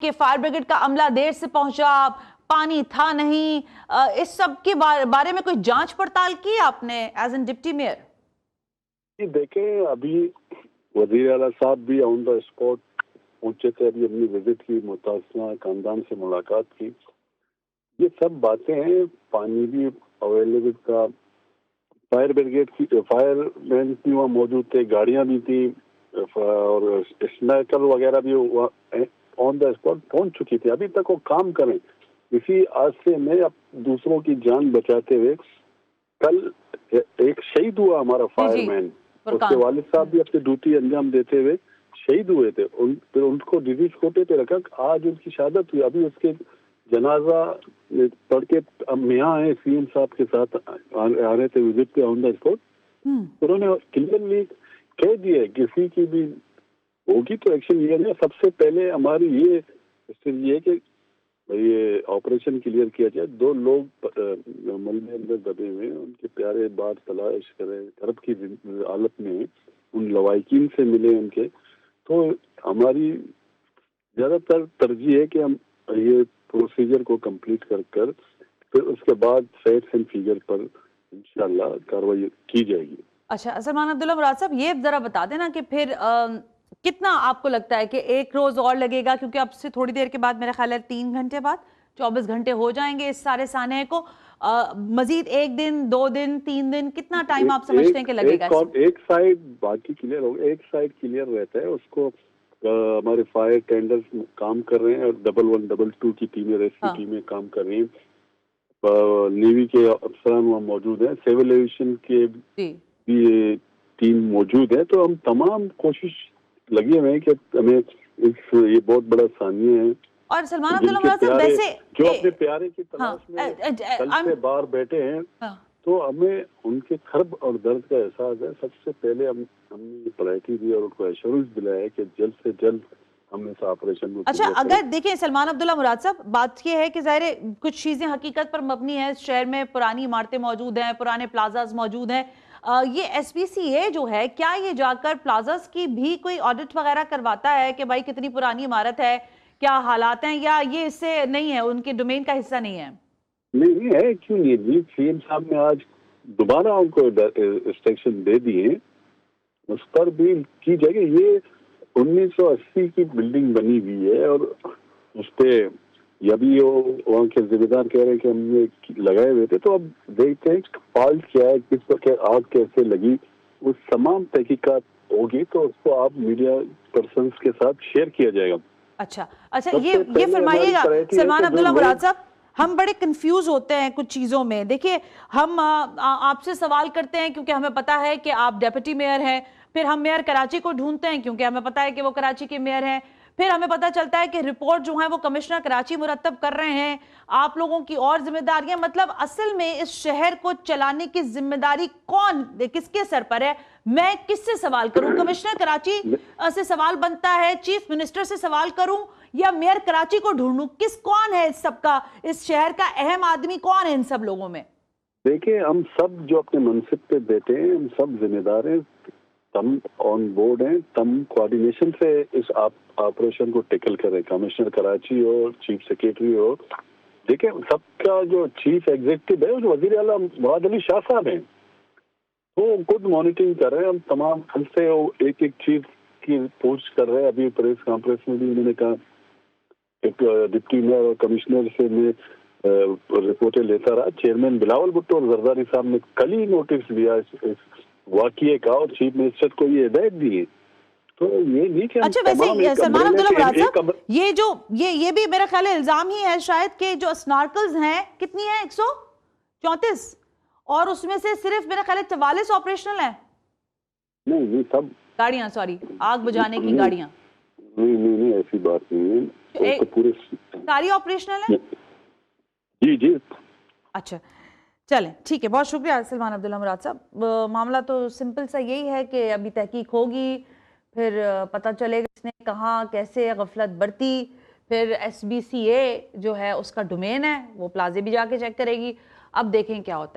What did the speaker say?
کہ fire brigade کا عملہ دیر سے پہنچا، پانی تھا نہیں، اس سب کے بارے میں کوئی جانچ پڑتال کی آپ نے ایز این ڈپٹی میئر؟ دیکھیں، ابھی وزیر اعلیٰ صاحب بھی آن دا اسپاٹ پہنچے تھے، ابھی اپنی وزٹ کی، متاثرہ خاندان سے ملاقات کی. یہ سب باتیں ہیں. پانی بھی اویلیبل تھا، فائر بریگیڈ کی فائر مین بھی وہاں موجود تھے، گاڑیاں بھی تھیں اور اسنیکر وغیرہ بھی آن دا اسپاٹ پہنچ چکی تھی. ابھی تک وہ کام کریں. اسی حادثے میں اب دوسروں کی جان بچاتے ہوئے کل ایک شہید ہوا ہمارا فائر مین، اس کے والد صاحب بھی اپنی ڈیوٹی انجام دیتے ہوئے شہید ہوئے تھے. پھر ان کو ڈیزیز کوٹے پہ رکھا. آج ان کی شہادت ہوئی. ابھی اس کے جنازہ پڑھ کے ہم یہاں آئے، سی ایم صاحب کے ساتھ آ رہے تھے وزٹ پہ آن دا اسپاٹ. انہوں نے کلیئرلی کہہ دیا کسی کی بھی ہوگی تو ایکشن لیا جائے. سب سے پہلے ہماری یہ ہے کہ یہ آپریشن کلیئر کیا جائے. 2 لوگ ملبے اندر دبے ہوئے ہیں، ان کے پیارے بار تلاش کرے کرب کی حالت میں ان لواحقین سے ملے ان کے. تو ہماری زیادہ تر ترجیح ہے کہ ہم یہ پروسیجر کو کمپلیٹ کر پھر اس کے بعد فیکٹس اینڈ فیگر پر انشاءاللہ کارروائی کی جائے گی. اچھا سلمان عبداللہ مراد صاحب، یہ ذرا بتا دینا کہ پھر کتنا آپ کو لگتا ہے کہ 1 روز اور لگے گا؟ کیونکہ اب سے تھوڑی دیر کے بعد میرا خیال ہے 3 گھنٹے بعد 24 گھنٹے ہو جائیں گے اس سارے سانحے کو. مزید 1 دن، 2 دن، 3 دن، کتنا ٹائم آپ سمجھتے ہیں کہ لگے گا؟ ایک سائڈ باقی کلیئر ہوگا، ایک سائڈ کلیئر رہتا ہے. اس کو ہمارے فائر ٹینڈرز کام کر رہے ہیں اور 112 122 کی ٹیمیں، ریسکیو ٹیمیں کام کر رہی ہیں. نیوی کے افسران وہاں موجود ہیں، سول ایویشن کے بھی ٹیم موجود ہے. تو ہم تمام کوشش لگے ہوئے ہیں کہ ہمیں یہ بہت بڑا ثانیہ ہے. اور سلمان عبداللہ مراد صاحب ویسے جو اپنے پیارے کی تلاش میں کل سے باہر بیٹھے ہیں، تو ہمیں ان کے کرب اور درد کا احساس ہے. سب سے پہلے ہم نے یہ پرائرٹی دی اور ان کو ایشورنس دلایا ہے کہ جلد سے جلد ہم اس آپریشن کو. اچھا، اگر دیکھیں سلمان عبداللہ مراد صاحب، بات یہ ہے کہ ظاہر کچھ چیزیں حقیقت پر مبنی ہیں. اس شہر میں پرانی عمارتیں موجود ہیں، پرانے پلازاز موجود ہیں. یہ ایس پی سی اے جو ہے، کیا یہ جا کر پلازاز کی بھی کوئی آڈٹ وغیرہ کرواتا ہے کہ بھائی کتنی پرانی عمارت ہے، کیا حالات ہیں، یا یہ اس سے نہیں ہے، ان کے ڈومین کا حصہ نہیں ہے؟ نہیں ہے، کیوں نہیں جی. سی ایم صاحب نے آج دوبارہ ان کو انسٹرکشن دے دیے، اس پر بھی کی جائے گی. یہ 1980 کی بلڈنگ بنی ہوئی ہے اور اس پہ ابھی وہاں کے ذمہ دار کہہ رہے ہیں کہ ہم نے لگائے ہوئے تھے. تو اب دیکھتے ہیں فالٹ کیا ہے، کس وقت آگ کیسے لگی. وہ تمام تحقیقات ہوگی تو اس کو آپ میڈیا پرسنز کے ساتھ شیئر کیا جائے گا. اچھا یہ فرمائیے گا سلمان عبداللہ مراد صاحب، ہم بڑے کنفیوز ہوتے ہیں کچھ چیزوں میں. دیکھیے، ہم آپ سے سوال کرتے ہیں کیونکہ ہمیں پتا ہے کہ آپ ڈیپٹی میئر ہیں. پھر ہم میئر کراچی کو ڈھونڈتے ہیں کیونکہ ہمیں پتا ہے کہ وہ کراچی کے میئر ہیں. پھر ہمیں پتا چلتا ہے کہ رپورٹ جو ہے وہ کمشنر کراچی مرتب کر رہے ہیں. آپ لوگوں کی اور ذمہ داریاں، مطلب اصل میں اس شہر کو چلانے کی ذمہ داری کس کے سر پر ہے؟ میں کس سے سوال کروں؟ کمشنر کراچی سے سوال بنتا ہے، چیف منسٹر سے سوال کروں، یا میئر کراچی کو ڈھونڈوں؟ کون ہے اس سب کا، اس شہر کا اہم آدمی کون ہے ان سب لوگوں میں؟ دیکھیں، ہم سب جو اپنے منصب پہ بیٹھے ہیں، ہم سب ذمہ دار ہیں. ہم آن بورڈ ہیں. ہم کوارڈینیشن سے اس آپریشن کو ٹیکل کریں، کمشنر کراچی ہو، چیف سیکریٹری ہو. دیکھیں، سب کا جو چیف ایگزیکٹو ہے جو وزیر اعلیٰ مراد علی شاہ صاحب ہیں، وہ خود مانیٹرنگ کر رہے ہیں. ہم تمام کل سے ایک چیز کی پوچھ کر رہے ہیں. ابھی پریس کانفرنس میں بھی انہوں نے کہا کہ ڈپٹی میئر اور کمشنر سے میں رپورٹیں لیتا رہا. چیئرمین بلاول بھٹو اور زرداری صاحب نے کل ہی نوٹس لیا اس واقعے کا اور چیف منسٹر کو یہ ہدایت دی ہے. تو یہ نہیں کہ اچھا، ویسے سلمان عبداللہ مراد صاحب، یہ بھی میرا خیال ہے الزام ہی ہے شاید کہ جو اسنارکلز ہیں، کتنی ہیں؟ 134، اور اس میں سے صرف میرا خیال ہے 44 آپریشنل ہیں. نہیں، سب گاڑیاں، سوری، آگ بجھانے کی گاڑیاں. نہیں، ایسی بات نہیں ہے. پورے ساری آپریشنل ہیں؟ جی. اچھا، چلیں ٹھیک ہے، بہت شکریہ سلمان عبداللہ مراد صاحب. معاملہ تو سمپل سا یہی ہے کہ ابھی تحقیق ہوگی، پھر پتہ چلے گا اس نے کہاں کیسے غفلت برتی. پھر ایس بی سی اے جو ہے اس کا ڈومین ہے، وہ پلازے بھی جا کے چیک کرے گی. اب دیکھیں کیا ہوتا ہے.